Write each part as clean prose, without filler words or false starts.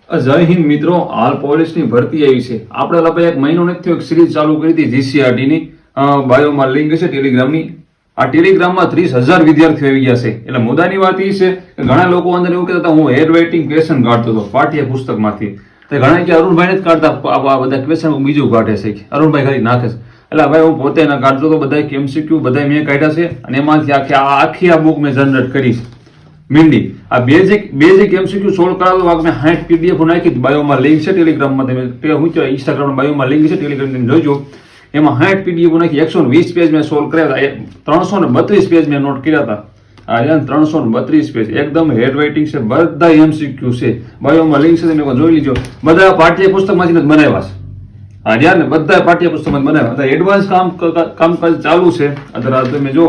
જય હિન્દ મિત્રો, હાલ પોલીસની ભરતી આવી છે. આપણે લગભગ એક મહિનો નથી થયો, એક સિરીઝ ચાલુ કરી હતી જીસીઆરટી ની. બાયોમાં લિંક છે ટેલિગ્રામની. આ ટેલિગ્રામમાં 30,000 વિદ્યાર્થીઓ આવી ગયા છે. એટલે મુદ્દાની વાત એ છે કે ઘણા લોકો અંદર એવું કહેતા હતા હું હેડ રાઇટિંગ ક્વેશ્ચન કાઢતો હતો પાઠ્ય પુસ્તકમાંથી. તો ઘણા કે અરુણભાઈ જ કાઢતા, આ બધા ક્વેશ્ચન બીજું કાઢે છે, અરુણભાઈ ખાલી નાખે છે. એટલે ભાઈ હું પોતે ના કાઢતો હતો, બધા એમસીક્યુ બધા મેં કાઢ્યા છે અને એમાંથી આખી આ બુક મેં જનરેટ કરી છે. મીંડી આ બેઝિક એમસીક્યુ સોલ્વ કરાવતો મેં 60 પીડીએફ નાખી. બાયોમાં લિંક છે ટેલિગ્રામમાં, તમે હું છે ઇન્સ્ટાગ્રામ બાયોમાં લિંક છે ટેલિગ્રામ, તમે જોજો. એમાં 60 પીડીએફ નાખી, 120 પેજ મેં સોલ્વ કર્યા હતા, 332 પેજ મેં નોટ કર્યા હતા. આ 332 પેજ એકદમ હેડ રાઇટિંગ છે, બધા એમસીક્યુ છે. બાયોમાં લિંક છે, તમે જોઈ લીજો. બધા પાઠ્યપુસ્તકમાંથી જ બનાવ્યા છે. હા યાર ને, બધા પાઠ્યપુસ્તકમાં બનાવ્યા. એડવાન્સ કામકાજ ચાલુ છે. અત્યારે તમે જો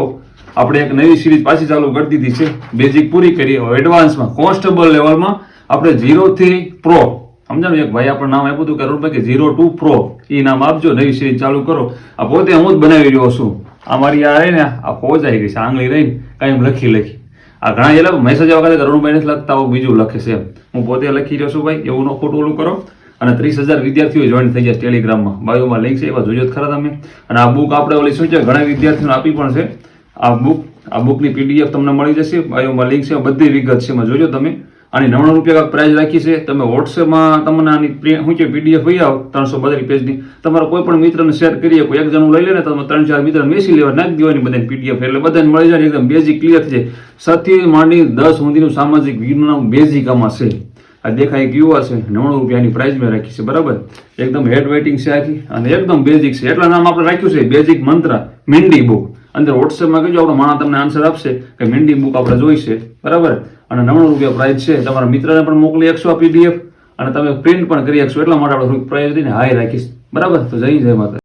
આપણે એક નવી સિરીઝ પાછી ચાલુ કરી દીધી છે. બેઝિક પૂરી કરી, એડવાન્સમાં કોન્સ્ટેબલ લેવલમાં આપણે 0 થી પ્રો, સમજાણું? એક ભાઈ આપણે નામ આપ્યું હતું કે અરુણભાઈ કે 0 to પ્રો, એ નામ આપજો, નવી સિરીઝ ચાલુ કરો. આ પોતે હું જ બનાવી રહ્યો છું. આ મારી આ રહી ને, આ ફોજ આવી ગઈ છે, આંગળી રહીને કાંઈ લખી. આ ઘણા એ લોકો મેસેજ આવવા કે અરુણભાઈ નથી લખતા, આવું બીજું લખે છે. હું પોતે લખી રહ્યો છું ભાઈ, એવું ન ખોટું ઓલું કરો. અને 30,000 વિદ્યાર્થીઓ જોઈન થઈ ગયા ટેલિગ્રામમાં. બાયોમાં લિંક છે, એવા જોજો ખરા તમે. અને આ બુક આપણે ઓલી શું છે, ઘણા વિદ્યાર્થીઓને આપી પણ છે. આ બુકની પીડીએફ તમને મળી જશે. બાયોમાં લિંક છે, બધી વિગત છે, એમાં જોજો તમે. આની 99 રૂપિયા પ્રાઇસ રાખી છે. તમે વોટ્સએપમાં તમને આની શું છે પીડીએફ લઈ આવો 332 પેજની. તમારા કોઈ પણ મિત્રને શેર કરીએ, કોઈ એક જણું લઈ લે ને, તમે 3-4 મિત્રને વેચી લેવા, નાખી દેવાની બધાની પીડીએફ, એટલે બધાને મળી જાય. એકદમ બેઝિક ક્લિયર થઈ જાય. 7 થી માંડી 10 સુધીનું સામાજિક વિજ્ઞાન બેઝિક આમાં છે. આ દેખાય ક્યુઆર છે, 99 રૂપિયાની પ્રાઇસ મેં રાખી છે, બરાબર. એકદમ હેડ રાઇટિંગ છે આખી અને એકદમ બેઝિક છે. એટલા નામ આપણે રાખ્યું છે બેઝિક મંત્ર મીંડી બુક. અંદર વોટ્સએપમાં કહેજો, આપણો માણસ તમને આન્સર આપશે કે મીંડી બુક આપણે જોઈ છે, બરાબર. અને 99 રૂપિયા પ્રાઇસ છે. તમારા મિત્રને પણ મોકલી શકશો આ પીડીએફ, અને તમે પ્રિન્ટ પણ કરી શકશો. એટલા માટે આપણે પ્રાઇસ દઈને હાઈ રાખીશ, બરાબર. તો જય માતા.